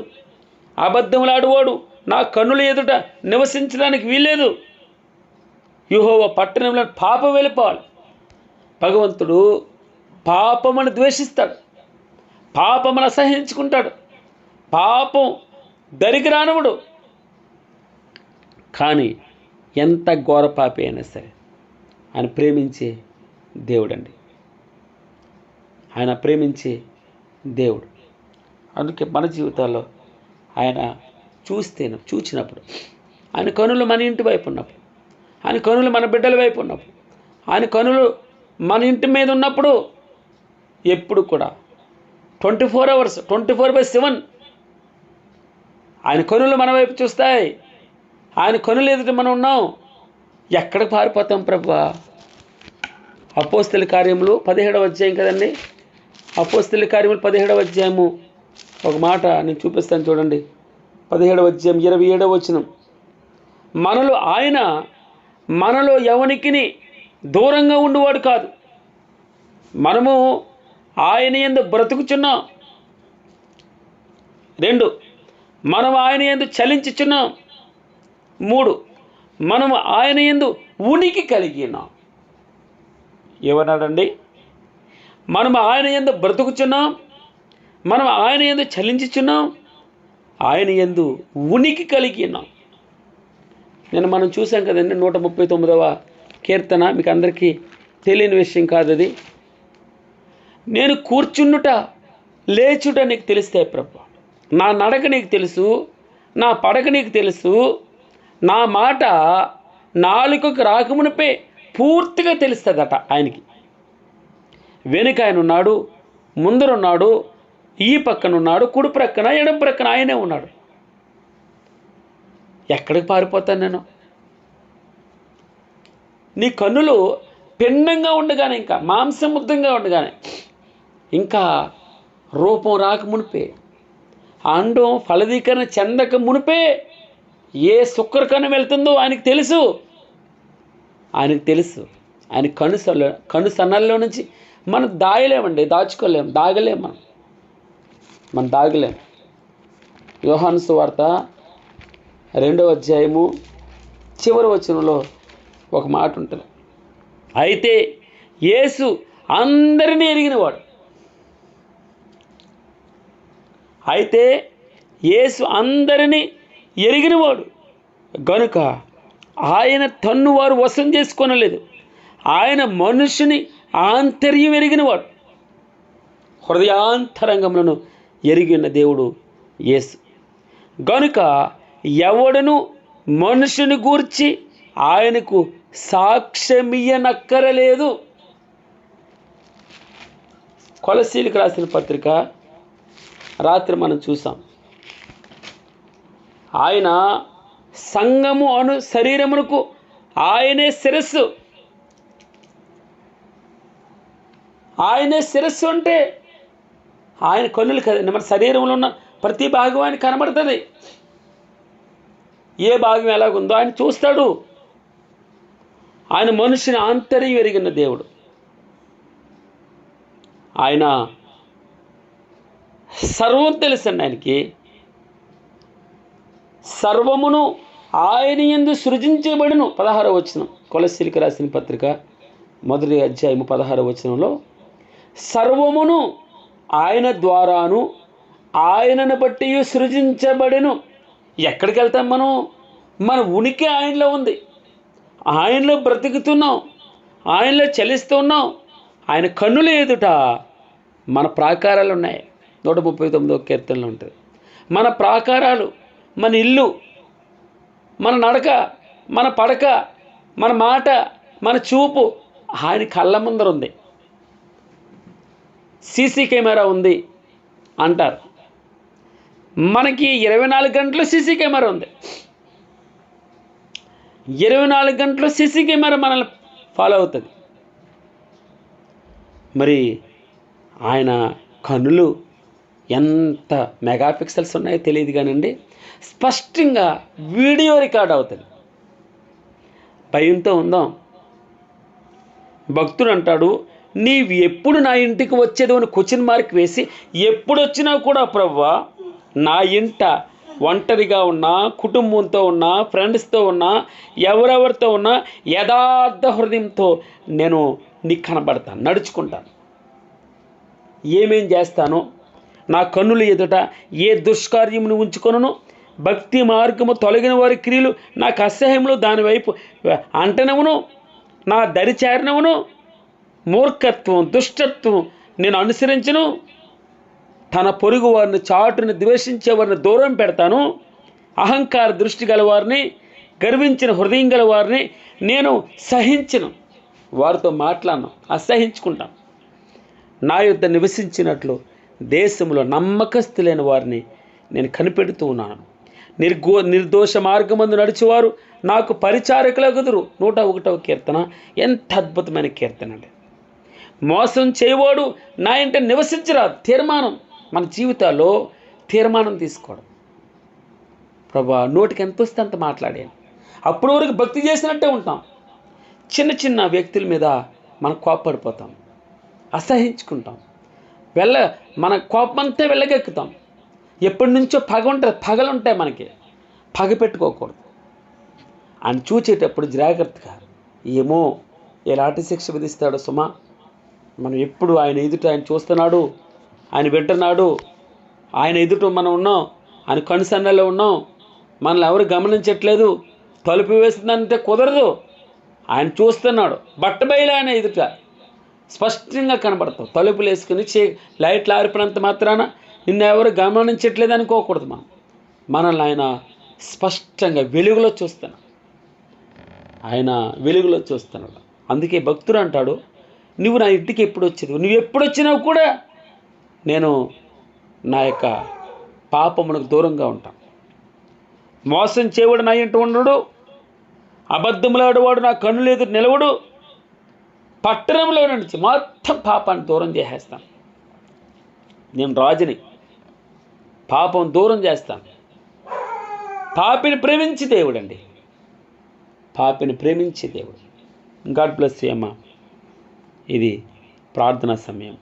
అబద్ధములాడువాడు నా కన్నుల ఎదుట నివసించడానికి వీల్లేదు. యెహోవా పట్టణంలో పాపం వెళ్ళిపోవాలి. భగవంతుడు పాపమును ద్వేషిస్తాడు, పాపమును అసహించుకుంటాడు, పాపం దరికి రానవుడు. కానీ ఎంత ఘోర పాపి అయినా సరే ఆయన ప్రేమించే దేవుడండి, ఆయన ప్రేమించే దేవుడు. అందుకే మన జీవితాల్లో ఆయన చూచినప్పుడు, ఆయన కనులు మన ఇంటి వైపు ఉన్నప్పుడు, ఆయన కనులు మన బిడ్డల వైపు ఉన్నప్పుడు, ఆయన కనులు మన ఇంటి మీద ఉన్నప్పుడు ఎప్పుడు కూడా 24 hours 24/7 ఆయన కనులు మన వైపు చూస్తాయి. ఆయన కనులు ఎదుట మనం ఉన్నాం. ఎక్కడికి పారిపోతాం ప్రభువా? అపోస్తల కార్యములు 17వ అధ్యాయం కదండి. అపోస్తల కార్యములు 17వ అధ్యాయము ఒక మాట నేను చూపిస్తాను చూడండి. 17వ అధ్యాయం 27వ వచనం. మనలో ఎవనికిని దూరంగా ఉండేవాడు కాదు. మనము ఆయన యందు బ్రతుకుచున్నాం. 2, మనం ఆయన యందు చలించుచున్నాం. 3, మనము ఆయన యందు ఉనికి కలిగి ఉన్నాం. ఏమన్నాడండి? మనం ఆయన యందు బ్రతుకుచున్నాం, మనం ఆయన యందు చలించుచున్నాం, ఆయన యందు ఉనికి కలిగి ఉన్నాం. మనం చూసాం కదండి 139వ కీర్తన. మీకు అందరికీ తెలియని విషయం కాదు అది. నేను కూర్చుండుట లేచుట నీకు తెలిస్తే ప్రభు, నా నడక నీకు తెలుసు, నా పడక నీకు తెలుసు, నా మాట నాలుకకు రాకమునిపే పూర్తిగా తెలుస్తుందట ఆయనకి. వెనుక ఆయన ఉన్నాడు, ముందరున్నాడు, ఈ పక్కన ఉన్నాడు, కుడి ప్రక్కన ఎడం ప్రక్కన ఆయనే ఉన్నాడు. ఎక్కడికి పారిపోతాను నేను? నీ కన్నులు పిండంగా ఉండగానే, ఇంకా మాంసముద్దంగా ఉండగానే, ఇంకా రూపం రాక మునిపే, అండం ఫలదీకరణ చెందక మునిపే ఏ శుక్రకణ వెళ్తుందో ఆయనకు తెలుసు. ఆయన కను సన్నల్లో నుంచి మనం దాయలేమండి, దాగలేము. మనం దాగలేం. యోహాను సువార్త 2వ అధ్యాయము చివరి వచనంలో ఒక మాట ఉంటుంది. అయితే యేసు అందరినీ ఎరిగినవాడు గనుక ఆయన తన్ను వారు వశం చేసుకొనలేదు. ఆయన మనుషుని ఆంతర్యం ఎరిగినవాడు, హృదయాంతరంగములను ఎరిగిన దేవుడు యేసు. గనుక ఎవడను మనుషుని గూర్చి ఆయనకు సాక్ష్యమియ్యనక్కరలేదు. కొలసీలకు రాసిన పత్రిక రాత్రి మనం చూసాం. ఆయన సంఘము అను శరీరమునకు ఆయనే శిరస్సు. అంటే ఆయన కన్నులు కదండి. మన శరీరంలో ఉన్న ప్రతి భాగం ఆయన కనబడుతుంది. ఏ భాగం ఎలాగుందో ఆయన చూస్తాడు. ఆయన మనుషుని ఆంతర్యం ఎరిగిన దేవుడు. ఆయన సర్వం తెలుసండి ఆయనకి. సర్వమును ఆయన యందు సృజించబడును. 16వ వచనం, కొలస్సీలకు రాసిన పత్రిక 1వ అధ్యాయము 16వ వచనంలో, సర్వమును ఆయన ద్వారాను ఆయనను బట్టి సృజించబడెను. ఎక్కడికి వెళ్తాం మనం? మన ఉనికి ఆయనలో ఉంది, ఆయనలో బ్రతుకుతున్నాం, ఆయనలో చలిస్తున్నాం. ఆయన కన్నుల ఎదుట మన ప్రాకారాలు ఉన్నాయి. 139వ కీర్తనలో ఉంటుంది. మన ప్రాకారాలు, మన ఇల్లు, మన నడక, మన పడక, మన మాట, మన చూపు ఆయన కళ్ళ ముందర ఉంది. సీసీ కెమెరా ఉంది అంటారు. మనకి 24 గంటలు సీసీ కెమెరా ఉంది. 24 గంటలు సీసీ కెమెరా మనల్ని ఫాలో అవుతుంది. మరి ఆయన కన్నులు ఎంత మెగాపిక్సెల్స్ ఉన్నాయో తెలియదు కానండి, స్పష్టంగా వీడియో రికార్డ్ అవుతుంది. భయంతో ఉందాం. భక్తుడు అంటాడు, నీవు ఎప్పుడు నా ఇంటికి వచ్చేదో అని క్వశ్చన్ మార్క్ వేసి, ఎప్పుడు వచ్చినా కూడా ప్రభువా నా ఇంట ఒంటరిగా ఉన్నా, కుటుంబంతో ఉన్నా, ఫ్రెండ్స్తో ఉన్నా, ఎవరెవరితో ఉన్నా యథార్థ హృదయంతో నేను నీకు కనబడతాను, నడుచుకుంటాను. ఏమేం చేస్తానో నా కన్నుల ఎదుట ఏ దుష్కార్యమును ఉంచుకొనును, భక్తి మార్గము తొలగిన వారి క్రియలు నాకు అసహ్యములు, దానివైపు అంటనమును, నా దరిచారణమును, మూర్ఖత్వం, దుష్టత్వం నేను అనుసరించను. తన పొరుగు వారిని, చాటుని ద్వేషించే వారిని దూరం పెడతాను. అహంకార దృష్టి గలవారిని, గర్వించిన హృదయం గలవారిని నేను సహించను. వారితో మాట్లాడను, అసహించుకుంటాను. నా యొద్ద నివసించినట్లు దేశంలో నమ్మకస్తులైన వారిని నేను కనిపెడుతూ ఉన్నాను. నిర్దోష మార్గమందు నడిచేవారు నాకు పరిచారకులగుదురు. 101వ కీర్తన ఎంత అద్భుతమైన కీర్తన అండి. మోసం చేయవాడు నా ఇంట నివసించరాదు. తీర్మానం, మన జీవితాల్లో తీర్మానం తీసుకోవడం. ప్రభా, నోటికి ఎంత వస్తే అంత మాట్లాడాను. అప్పటి వరకు భక్తి చేసినట్టే ఉంటాం. చిన్న చిన్న వ్యక్తుల మీద మనం కోప్పడిపోతాం, అసహించుకుంటాం, మన కోపమంతా వెళ్ళగెక్కుతాం. ఎప్పటి నుంచో పగ ఉంటుంది, పగలుంటాయి మనకి. పగ పెట్టుకోకూడదు. ఆయన చూచేటప్పుడు జాగ్రత్తగా, ఏమో ఎలాంటి శిక్ష విధిస్తాడో సుమా. మనం ఎప్పుడు ఆయన ఎదుట ఆయన చూస్తున్నాడు, ఆయన వింటున్నాడు, ఆయన ఎదుట మనం ఉన్నాం, ఆయన కనుసన్నలో ఉన్నాం, మనల్ని ఎవరు గమనించట్లేదు, తలుపు వేస్తుందంటే కుదరదు. ఆయన చూస్తున్నాడు, బట్టబయలు ఆయన ఎదుట స్పష్టంగా కనబడతాం. తలుపులు వేసుకుని లైట్లు ఆరిపోయినంత మాత్రాన నిన్ను ఎవరు గమనించట్లేదు అనుకోకూడదు. మనల్ని ఆయన స్పష్టంగా వెలుగులో చూస్తున్నాడు. ఆయన వెలుగులో చూస్తున్నాడు. అందుకే భక్తుడు అంటాడు, నువ్వు నా ఇంటికి ఎప్పుడు వచ్చేది, నువ్వు ఎప్పుడు వచ్చినావు కూడా నేను నా యొక్క పాపమునకు దూరంగా ఉంటాను. మోసం చేయవాడు నా ఇంట ఉండడు, అబద్ధములాడేవాడు నా కన్నుల ఎదురు నిలవడు. పట్టణంలో నుంచి మొత్తం పాపాన్ని దూరం చేసేస్తాను. నేను రాజుని, పాపం దూరం చేస్తాను. పాపిని ప్రేమించి దేవుడు అండి, పాపిని ప్రేమించే దేవుడు. గాడ్ బ్లెస్ యూ అమ్మా. ఇది ప్రార్థనా సమయం.